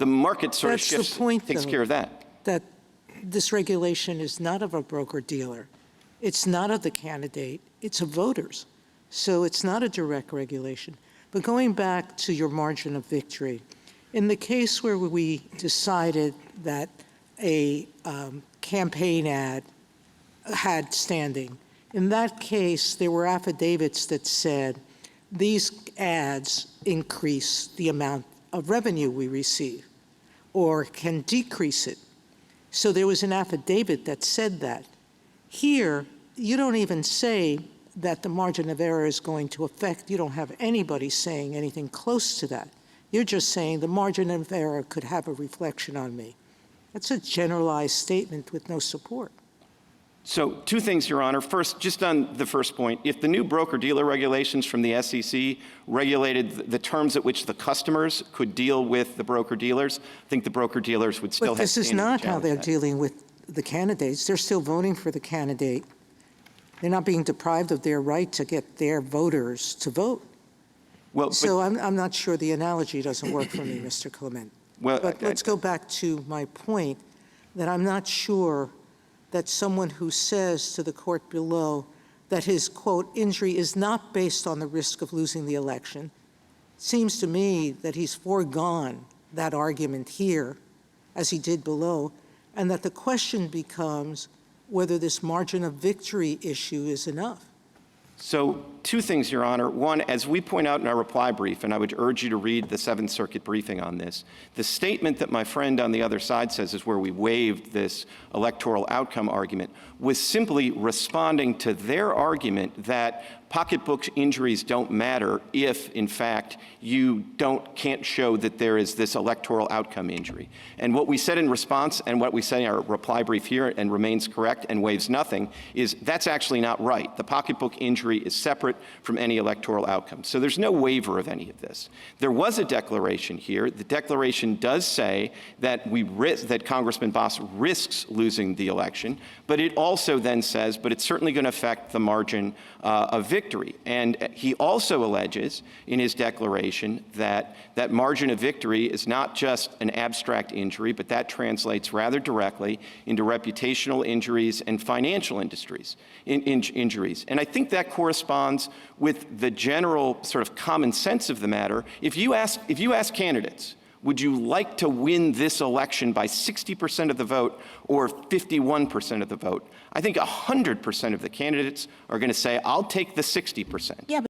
The market sort of That's shifts, the point, takes though, care of that. that this regulation is not of a broker-dealer. It's not of the candidate. It's of voters. So it's not a direct regulation. But going back to your margin of victory, in the case where we decided that a campaign ad had standing, in that case, there were affidavits that said these ads increase the amount of revenue we receive or can decrease it. So there was an affidavit that said that. Here, you don't even say that the margin of error is going to affect, you don't have anybody saying anything close to that. You're just saying the margin of error could have a reflection on me. That's a generalized statement with no support. So two things, Your Honor. First, just on the first point, if the new broker-dealer regulations from the SEC regulated the terms at which the customers could deal with the broker-dealers, I think the broker-dealers would still have But this is not how they're that. dealing with the candidates. They're still voting for the candidate. They're not being deprived of their right to get their voters to vote. Well, So I'm not sure the analogy doesn't work for me, Mr. Clement. well, But let's go back to my point that I'm not sure that someone who says to the court below that his, quote, injury is not based on the risk of losing the election, seems to me that he's foregone that argument here, as he did below, and that the question becomes whether this margin of victory issue is enough. So two things, Your Honor. One, as we point out in our reply brief, and I would urge you to read the Seventh Circuit briefing on this, the statement that my friend on the other side says is where we waived this electoral outcome argument was simply responding to their argument that pocketbook injuries don't matter if, in fact, you can't show that there is this electoral outcome injury. And what we said in response and what we said in our reply brief here and remains correct and waives nothing is that's actually not right. The pocketbook injury is separate from any electoral outcome. So there's no waiver of any of this. There was a declaration here. The declaration does say that that Congressman Bost risks losing the election, but it also then says, but it's certainly going to affect the margin of victory. And he also alleges in his declaration that that margin of victory is not just an abstract injury, but that translates rather directly into reputational injuries and financial injuries. And I think that corresponds with the general sort of common sense of the matter. If you ask candidates, would you like to win this election by 60% of the vote or 51% of the vote? I think 100% of the candidates are going to say, I'll take the 60%. Yeah,